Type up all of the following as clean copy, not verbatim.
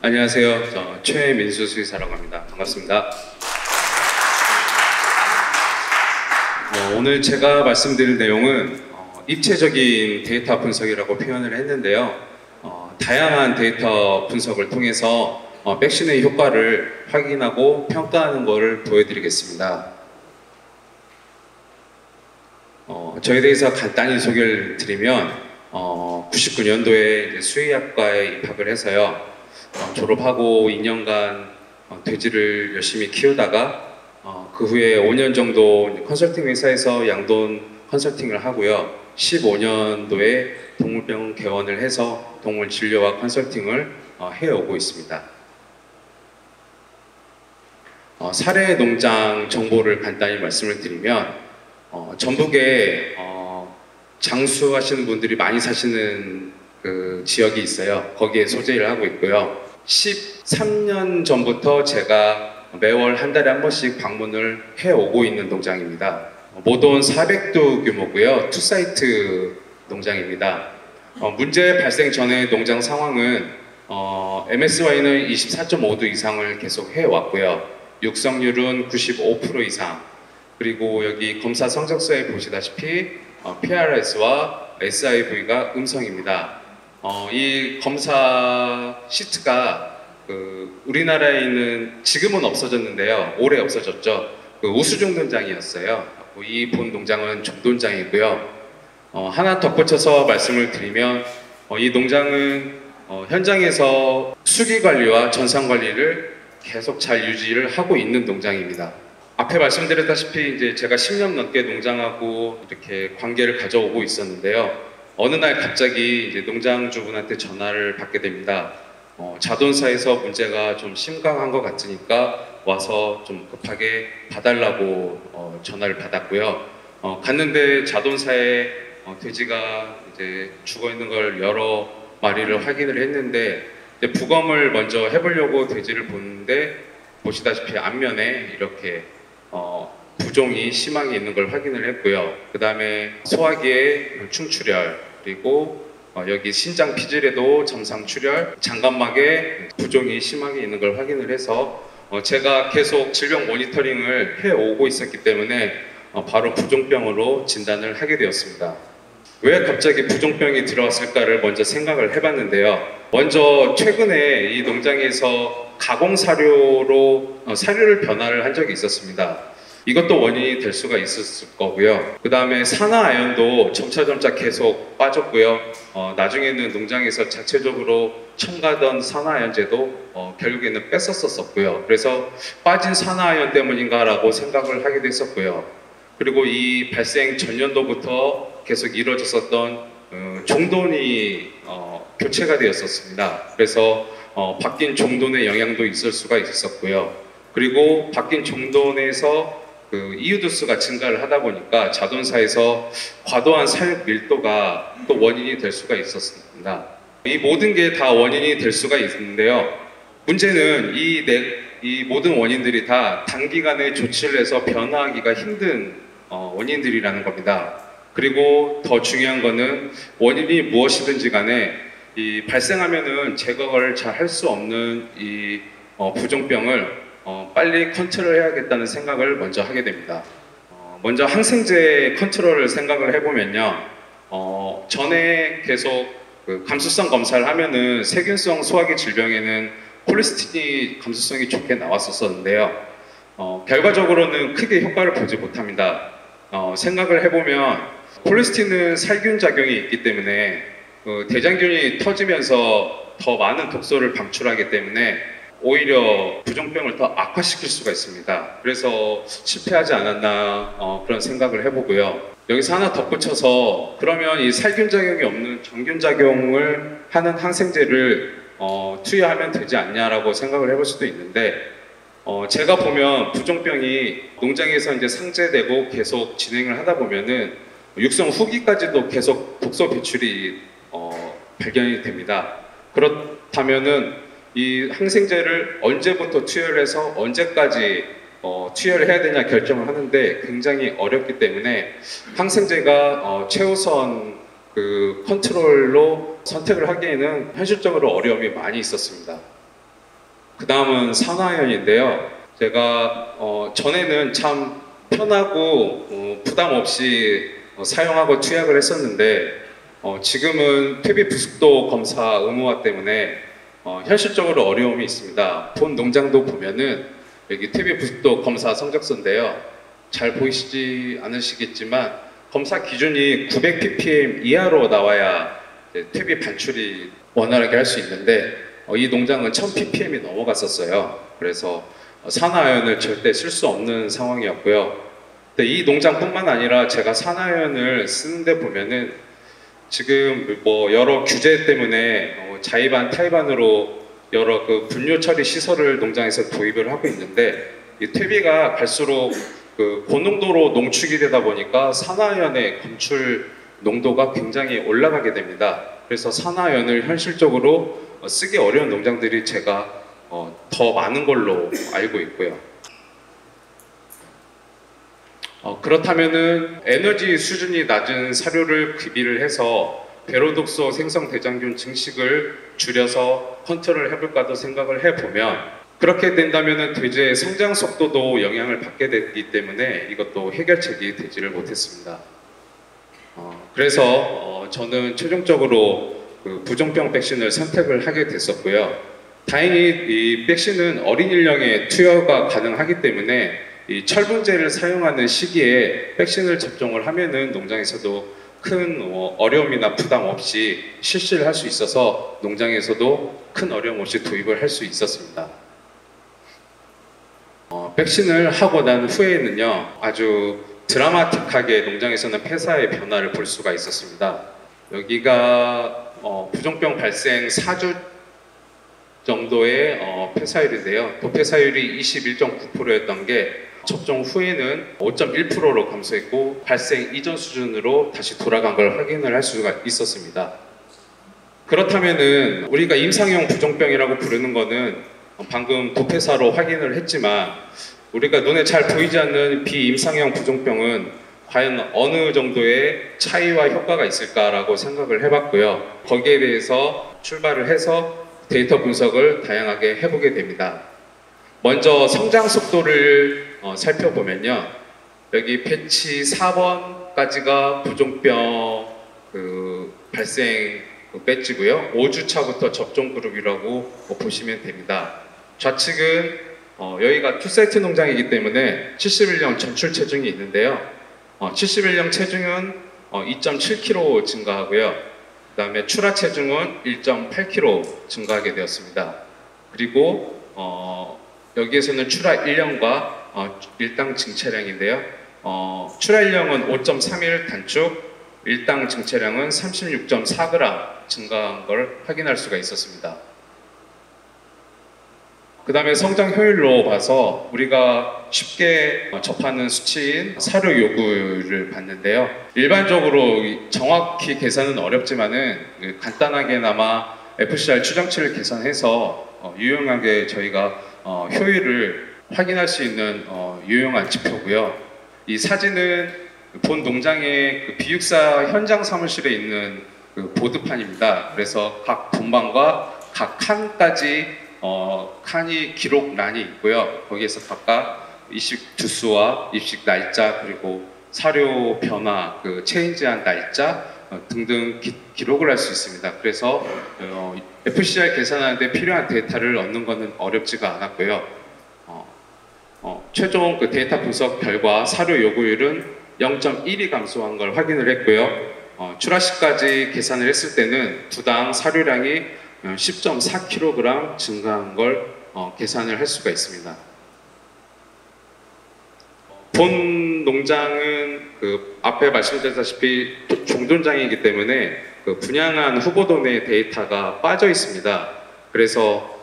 안녕하세요. 저 최민수 수의사라고 합니다. 반갑습니다. 오늘 제가 말씀드릴 내용은 입체적인 데이터 분석이라고 표현을 했는데요. 다양한 데이터 분석을 통해서 백신의 효과를 확인하고 평가하는 것을 보여드리겠습니다. 저에 대해서 간단히 소개를 드리면 99년도에 수의학과에 입학을 해서요. 졸업하고 2년간 돼지를 열심히 키우다가 그 후에 5년 정도 컨설팅 회사에서 양돈 컨설팅을 하고요. 15년도에 동물병 개원을 해서 동물 진료와 컨설팅을 해오고 있습니다. 사례 농장 정보를 간단히 말씀을 드리면 전북에 장수하시는 분들이 많이 사시는 그 지역이 있어요. 거기에 소재를 하고 있고요. 13년 전부터 제가 매월 한 달에 한 번씩 방문을 해오고 있는 농장입니다. 모돈 400두 규모고요. 투사이트 농장입니다. 문제 발생 전의 농장 상황은 MSY는 24.5도 이상을 계속 해왔고요. 육성률은 95% 이상, 그리고 여기 검사 성적서에 보시다시피 PRS와 SIV가 음성입니다. 이 검사 시트가 우리나라에 있는, 지금은 없어졌는데요. 올해 없어졌죠. 우수종 농장이었어요. 이 본 농장은 종돈장이고요. 하나 덧붙여서 말씀을 드리면 이 농장은 현장에서 수기 관리와 전상 관리를 계속 잘 유지를 하고 있는 농장입니다. 앞에 말씀드렸다시피 이제 제가 10년 넘게 농장하고 이렇게 관계를 가져오고 있었는데요. 어느 날 갑자기 이제 농장주분한테 전화를 받게 됩니다. 자동사에서 문제가 좀 심각한 것 같으니까 와서 좀 급하게 봐달라고 전화를 받았고요. 갔는데 자동사에 돼지가 이제 죽어 있는 걸 여러 마리를 확인을 했는데, 부검을 먼저 해보려고 돼지를 보는데 보시다시피 앞면에 이렇게 부종이 심하게 있는 걸 확인을 했고요. 그 다음에 소화기에 충출혈, 그리고 여기 신장 피질에도 점상출혈, 장관막에 부종이 심하게 있는 걸 확인을 해서 제가 계속 질병 모니터링을 해오고 있었기 때문에 바로 부종병으로 진단을 하게 되었습니다. 왜 갑자기 부종병이 들어왔을까를 먼저 생각을 해봤는데요. 먼저 최근에 이 농장에서 가공 사료로 사료를 변화를 한 적이 있었습니다. 이것도 원인이 될 수가 있었을 거고요. 그 다음에 산화아연도 점차 계속 빠졌고요. 나중에는 농장에서 자체적으로 첨가던 산화아연제도 결국에는 뺐었었고요. 그래서 빠진 산화아연 때문인가라고 생각을 하게 됐었고요. 그리고 이 발생 전년도부터 계속 이루어졌었던 종돈이 교체가 되었었습니다. 그래서 바뀐 종돈의 영향도 있을 수가 있었고요. 그리고 바뀐 종돈에서 이유두수가 증가를 하다 보니까 자동사에서 과도한 사육 밀도가 또 원인이 될 수가 있었습니다. 이 모든 게 다 원인이 될 수가 있는데요. 문제는 이 모든 원인들이 다 단기간에 조치를 해서 변화하기가 힘든 원인들이라는 겁니다. 그리고 더 중요한 거는 원인이 무엇이든지 간에 발생하면은 제거를 잘 할 수 없는 이 부종병을 빨리 컨트롤 해야겠다는 생각을 먼저 하게 됩니다. 먼저 항생제 컨트롤을 생각을 해보면요. 전에 계속 감수성 검사를 하면은 세균성 소화기 질병에는 콜리스틴이 감수성이 좋게 나왔었는데요. 결과적으로는 크게 효과를 보지 못합니다. 생각을 해보면 콜리스틴은 살균 작용이 있기 때문에 대장균이 터지면서 더 많은 독소를 방출하기 때문에 오히려 부종병을 더 악화시킬 수가 있습니다. 그래서 실패하지 않았나 그런 생각을 해보고요. 여기서 하나 덧붙여서, 그러면 이 살균 작용이 없는 정균 작용을 하는 항생제를 투여하면 되지 않냐라고 생각을 해볼 수도 있는데, 제가 보면 부종병이 농장에서 이제 상제되고 계속 진행을 하다 보면은 육성 후기까지도 계속 독소 배출이 발견이 됩니다. 그렇다면은 이 항생제를 언제부터 투여를 해서 언제까지 투여를 해야 되냐 결정을 하는데 굉장히 어렵기 때문에 항생제가 최우선 컨트롤로 선택을 하기에는 현실적으로 어려움이 많이 있었습니다. 그 다음은 산화연인데요. 제가 전에는 참 편하고 부담 없이 사용하고 투약을 했었는데 지금은 퇴비 부숙도 검사 의무화 때문에 현실적으로 어려움이 있습니다. 본 농장도 보면은 여기 퇴비 부숙도 검사 성적서인데요. 잘 보이시지 않으시겠지만 검사 기준이 900ppm 이하로 나와야 퇴비 반출이 원활하게 할 수 있는데 이 농장은 1000ppm이 넘어갔었어요. 그래서 산화연을 절대 쓸 수 없는 상황이었고요. 근데 이 농장뿐만 아니라 제가 산화연을 쓰는데 보면은 지금 뭐 여러 규제 때문에 자의반, 타의반으로 여러 그 분뇨 처리 시설을 농장에서 도입을 하고 있는데 이 퇴비가 갈수록 그 고농도로 농축이 되다 보니까 산화연의 검출 농도가 굉장히 올라가게 됩니다. 그래서 산화연을 현실적으로 쓰기 어려운 농장들이 제가 더 많은 걸로 알고 있고요. 그렇다면은 에너지 수준이 낮은 사료를 급이를 해서 베로독소 생성 대장균 증식을 줄여서 컨트롤 해볼까도 생각을 해보면 그렇게 된다면은 돼지의 성장 속도도 영향을 받게 되기 때문에 이것도 해결책이 되지를 못했습니다. 그래서 저는 최종적으로 그 부종병 백신을 선택을 하게 됐었고요. 다행히 이 백신은 어린 인령에 투여가 가능하기 때문에 이 철분제를 사용하는 시기에 백신을 접종을 하면은 농장에서도 큰 어려움이나 부담 없이 실시를 할 수 있어서 농장에서도 큰 어려움 없이 도입을 할 수 있었습니다. 백신을 하고 난 후에는요, 아주 드라마틱하게 농장에서는 폐사의 변화를 볼 수가 있었습니다. 여기가 부종병 발생 4주 정도의 폐사율인데요. 도폐사율이 21.9%였던 게 접종 후에는 5.1%로 감소했고 발생 이전 수준으로 다시 돌아간 걸 확인을 할 수가 있었습니다. 그렇다면은 우리가 임상형 부종병이라고 부르는 거는 방금 도폐사로 확인을 했지만 우리가 눈에 잘 보이지 않는 비임상형 부종병은 과연 어느 정도의 차이와 효과가 있을까라고 생각을 해봤고요. 거기에 대해서 출발을 해서 데이터 분석을 다양하게 해보게 됩니다. 먼저 성장 속도를 살펴보면요. 여기 배치 4번까지가 부종병 발생 배지고요. 5주차부터 접종 그룹이라고 보시면 됩니다. 좌측은 여기가 투세트 농장이기 때문에 71령 전출 체중이 있는데요. 71령 체중은 2.7kg 증가하고요. 그 다음에 출하 체중은 1.8kg 증가하게 되었습니다. 그리고 여기에서는 출하 1령과 일당 증체량인데요. 출하 1령은 5.31 단축, 일당 증체량은 36.4g 증가한 걸 확인할 수가 있었습니다. 그 다음에 성장 효율로 봐서 우리가 쉽게 접하는 수치인 사료 요구를 봤는데요. 일반적으로 정확히 계산은 어렵지만은 간단하게나마 FCR 추정치를 계산해서 유용하게 저희가 효율을 확인할 수 있는 유용한 지표고요. 이 사진은 본 농장의 그 비육사 현장 사무실에 있는 그 보드판입니다. 그래서 각 본방과 각 칸까지 칸이 기록란이 있고요. 거기에서 각각 입식 주수와 입식 날짜 그리고 사료 변화, 그 체인지한 날짜 등등 기록을 할 수 있습니다. 그래서 FCR 계산하는데 필요한 데이터를 얻는 것은 어렵지가 않았고요. 최종 그 데이터 분석 결과 사료 요구율은 0.1이 감소한 걸 확인을 했고요. 출하 시까지 계산을 했을 때는 두당 사료량이 10.4kg 증가한 걸 계산을 할 수가 있습니다. 본 농장은 그 앞에 말씀드렸다시피 종돈장이기 때문에 그 분양한 후보돈의 데이터가 빠져 있습니다. 그래서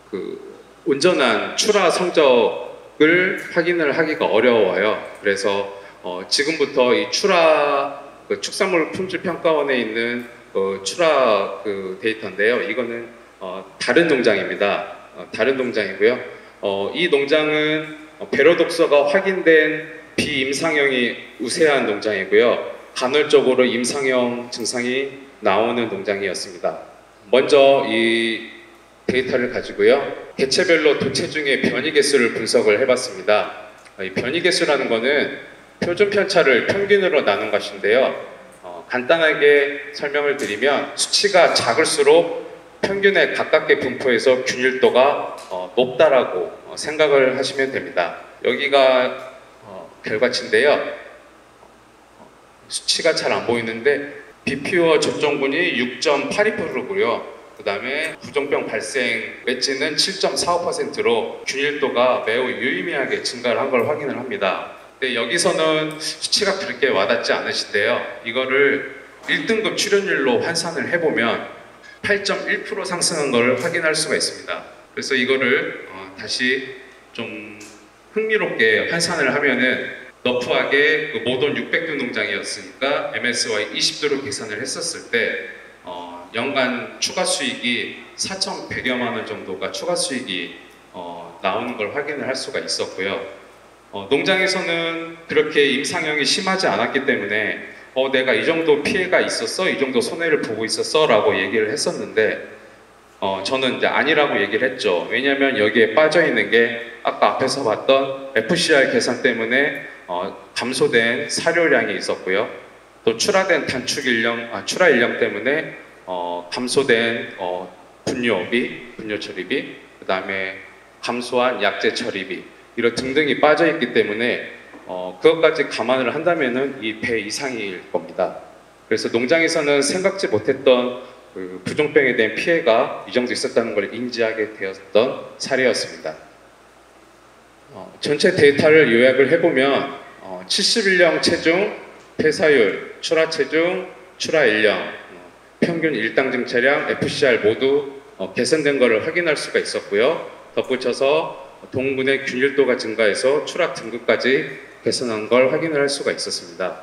그 온전한 출하 성적을 확인을 하기가 어려워요. 그래서 지금부터 이 출하 그 축산물 품질 평가원에 있는 출하 그 데이터인데요. 이거는 다른 농장입니다. 다른 농장이고요. 이 농장은 베로독소가 확인된 비임상형이 우세한 농장이고요. 간헐적으로 임상형 증상이 나오는 농장이었습니다. 먼저 이 데이터를 가지고요. 개체별로 도체중의 변이 개수를 분석을 해봤습니다. 이 변이 개수라는 것은 표준 편차를 평균으로 나눈 것인데요. 간단하게 설명을 드리면 수치가 작을수록 평균에 가깝게 분포해서 균일도가 높다라고 생각을 하시면 됩니다. 여기가 결과치인데요. 수치가 잘 안 보이는데 비피어 접종군이 6.82%고요. 그 다음에 부종병 발생 웨지는 7.45%로 균일도가 매우 유의미하게 증가를 한 걸 확인을 합니다. 근데 여기서는 수치가 그렇게 와닿지 않으신데요. 이거를 1등급 출현율로 환산을 해보면 8.1% 상승한 걸 확인할 수가 있습니다. 그래서 이거를 다시 좀 흥미롭게 환산을 하면은 너프하게 그 모돈 600두 농장이었으니까 MSY 20도로 계산을 했었을 때 연간 추가 수익이 4,100여만 원 정도가 추가 수익이 나오는 걸 확인을 할 수가 있었고요. 농장에서는 그렇게 임상형이 심하지 않았기 때문에 내가 이 정도 피해가 있었어, 이 정도 손해를 보고 있었어 라고 얘기를 했었는데 저는 이제 아니라고 얘기를 했죠. 왜냐하면 여기에 빠져 있는 게 아까 앞에서 봤던 FCR 계산 때문에 감소된 사료량이 있었고요. 또 출하된 출하 인력 때문에 감소된 분뇨 처리비, 그 다음에 감소한 약재 처리비 이런 등등이 빠져 있기 때문에 그것까지 감안을 한다면은 이 배 이상일 겁니다. 그래서 농장에서는 생각지 못했던 그 부종병에 대한 피해가 이 정도 있었다는 걸 인지하게 되었던 사례였습니다. 전체 데이터를 요약을 해보면 71령 체중, 폐사율, 출하 체중, 출하 인력, 평균 일당 증차량, FCR 모두 개선된 것을 확인할 수가 있었고요. 덧붙여서 동군의 균일도가 증가해서 출하 등급까지 개선한 걸 확인을 할 수가 있었습니다.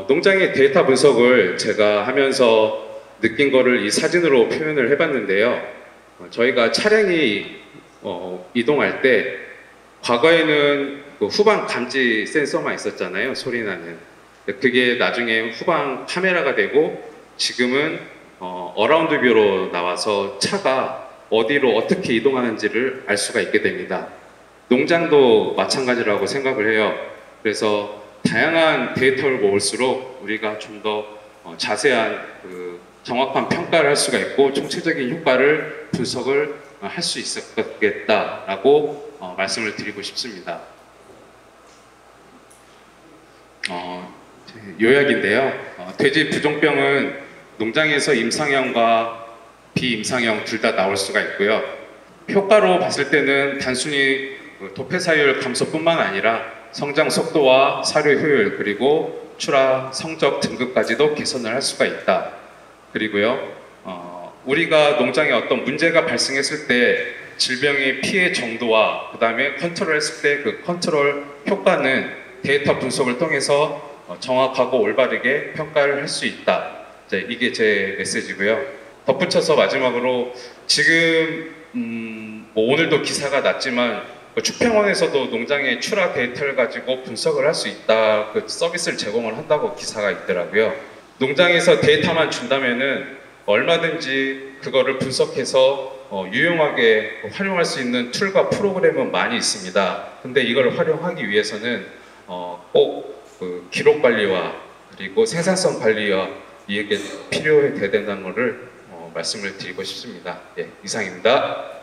농장의 데이터 분석을 제가 하면서 느낀 거를 이 사진으로 표현을 해봤는데요. 저희가 차량이 이동할 때 과거에는 그 후방 감지 센서만 있었잖아요. 소리 나는. 그게 나중에 후방 카메라가 되고 지금은 어라운드 뷰로 나와서 차가 어디로 어떻게 이동하는지를 알 수가 있게 됩니다. 농장도 마찬가지라고 생각을 해요. 그래서 다양한 데이터를 모을수록 우리가 좀 더 자세한 정확한 평가를 할 수가 있고 총체적인 효과를 분석을 할 수 있었겠다라고 말씀을 드리고 싶습니다. 요약인데요. 돼지 부종병은 농장에서 임상형과 비임상형 둘 다 나올 수가 있고요. 효과로 봤을 때는 단순히 도폐사율 감소뿐만 아니라 성장 속도와 사료 효율 그리고 출하 성적 등급까지도 개선을 할 수가 있다. 그리고요, 우리가 농장에 어떤 문제가 발생했을 때 질병의 피해 정도와 그 다음에 컨트롤했을 때 그 컨트롤 효과는 데이터 분석을 통해서 정확하고 올바르게 평가를 할 수 있다. 이게 제 메시지고요. 덧붙여서 마지막으로 지금 뭐 오늘도 기사가 났지만 축평원에서도 농장의 출하 데이터를 가지고 분석을 할 수 있다. 그 서비스를 제공을 한다고 기사가 있더라고요. 농장에서 데이터만 준다면은 얼마든지 그거를 분석해서 유용하게 활용할 수 있는 툴과 프로그램은 많이 있습니다. 근데 이걸 활용하기 위해서는 꼭 그 기록 관리와 그리고 생산성 관리와 이게 필요해야 된다는 것을 말씀을 드리고 싶습니다. 예, 이상입니다.